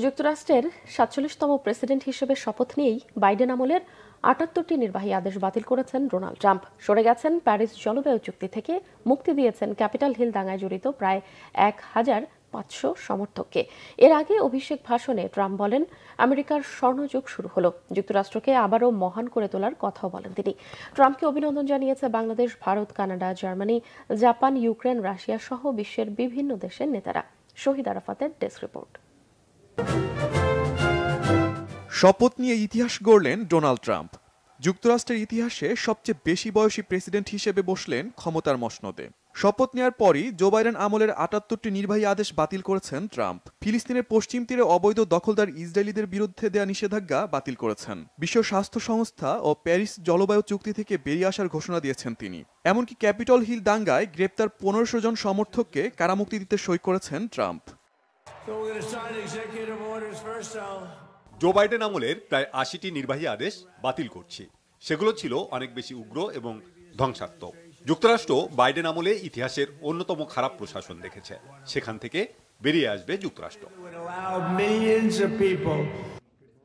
যুক্তরাষ্ট্রের ৪৭তম প্রেসিডেন্ট হিসেবে শপথ নিয়েই বাইডেন আমলের ৭৮টি নির্বাহী আদেশ বাতিল করেছেন ডোনাল্ড ট্রাম্প। সরে গেছেন প্যারিস জলবায়ু চুক্তি থেকে, মুক্তি দিয়েছেন ক্যাপিটাল হিল দাঙ্গায় জড়িত প্রায় ১,৫০০ সমর্থককে। এর আগে অভিষেক ভাষণে ট্রাম্প বলেন, আমেরিকার স্বর্ণযুগ শুরু হলো। যুক্তরাষ্ট্রকে আবারও মহান করে তোলার কথাও বলেন তিনি। ট্রাম্পকে অভিনন্দন জানিয়েছে Bangladesh, Bharat, Canada, Germany, Japan, Ukraine, Russia সহ বিশ্বের বিভিন্ন দেশের নেতারা। শহীদ আরাফাতের ডেস্ক রিপোর্ট। শপথ নিয়ে ইতিহাস গড়লেন ডোনাল্ড ট্রাম্প। যুক্তরাষ্ট্রের ইতিহাসে সবচেয়ে বেশি বয়সী প্রেসিডেন্ট হিসেবে বসলেন ক্ষমতার মসনদে। শপথ নেওয়ার পরই জো বাইডেন আমলের ৭৮টি নির্বাহী আদেশ বাতিল করেছেন ট্রাম্প। ফিলিস্তিনের পশ্চিম তীরে অবৈধ দখলদার ইসরায়েলিদের বিরুদ্ধে দেয়া নিষেধাজ্ঞা বাতিল করেছেন। বিশ্ব স্বাস্থ্য সংস্থা ও প্যারিস জলবায়ু চুক্তি থেকে বেরিয়ে আসার ঘোষণা দিয়েছেন তিনি। এমনকি ক্যাপিটল হিল দাঙ্গায় গ্রেপ্তার ১৫০০ জন সমর্থককে কারামুক্তি দিতে সই করেছেন ট্রাম্প। জো বাইডেন আমলের প্রায় ৮০টি নির্বাহী আদেশ বাতিল করছি। সেগুলো ছিল অনেক বেশি উগ্র এবং ধ্বংসাত্মক। যুক্তরাষ্ট্র বাইডেন আমলে ইতিহাসের অন্যতম খারাপ প্রশাসন দেখেছে। সেখান থেকে বেরিয়ে আসবে যুক্তরাষ্ট্র।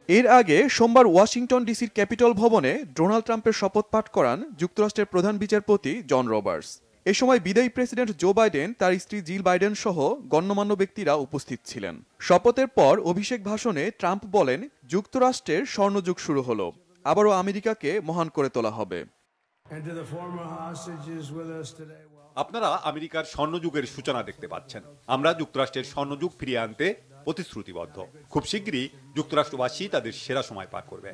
এর আগে সোমবার ওয়াশিংটন ডিসির ক্যাপিটল ভবনে ডোনাল্ড ট্রাম্পের শপথ পাঠ করান যুক্তরাষ্ট্রের প্রধান বিচারপতি জন রবার্টস। এ সময় বিদায়ী প্রেসিডেন্ট জো বাইডেন, তার স্ত্রী জিল বাইডেন সহ গণ্যমান্য ব্যক্তিরা উপস্থিত ছিলেন। শপথের পর অভিষেক ভাষণে ট্রাম্প বলেন, যুক্তরাষ্ট্রের স্বর্ণযুগ শুরু হলো, আবারও আমেরিকাকে মহান করে তোলা হবে। আপনারা আমেরিকার স্বর্ণযুগের সূচনা দেখতে পাচ্ছেন। আমরা যুক্তরাষ্ট্রের স্বর্ণযুগ ফিরিয়ে আনতে প্রতিশ্রুতিবদ্ধ। খুব শীঘ্রই যুক্তরাষ্ট্রবাসী তাদের সেরা সময় পার করবে।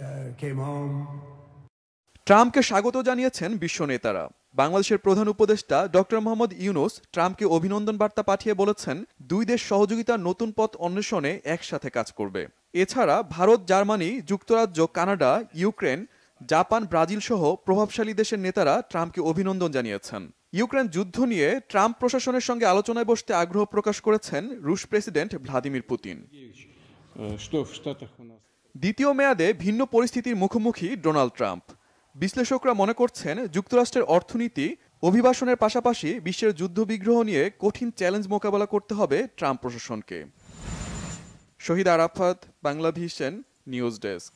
ট্রাম্পকে স্বাগত জানিয়েছেন বিশ্ব নেতারা। বাংলাদেশের প্রধান উপদেষ্টা ডক্টর মোহাম্মদ ইউনূস ট্রাম্পকে অভিনন্দন বার্তা পাঠিয়ে বলেছেন, দুই দেশ সহযোগিতার নতুন পথ অন্বেষণে একসাথে কাজ করবে। এছাড়া ভারত, জার্মানি, যুক্তরাজ্য, কানাডা, ইউক্রেন, জাপান, ব্রাজিল সহ প্রভাবশালী দেশের নেতারা ট্রাম্পকে অভিনন্দন জানিয়েছেন। ইউক্রেন যুদ্ধ নিয়ে ট্রাম্প প্রশাসনের সঙ্গে আলোচনায় বসতে আগ্রহ প্রকাশ করেছেন রুশ প্রেসিডেন্ট ভ্লাদিমির পুতিন। দ্বিতীয় মেয়াদে ভিন্ন পরিস্থিতির মুখোমুখি ডোনাল্ড ট্রাম্প। বিশ্লেষকরা মনে করছেন, যুক্তরাষ্ট্রের অর্থনীতি, অভিবাসনের পাশাপাশি বিশ্বের যুদ্ধবিগ্রহ নিয়ে কঠিন চ্যালেঞ্জ মোকাবেলা করতে হবে ট্রাম্প প্রশাসনকে। Shahid Arafat, Bangla Vision, news desk.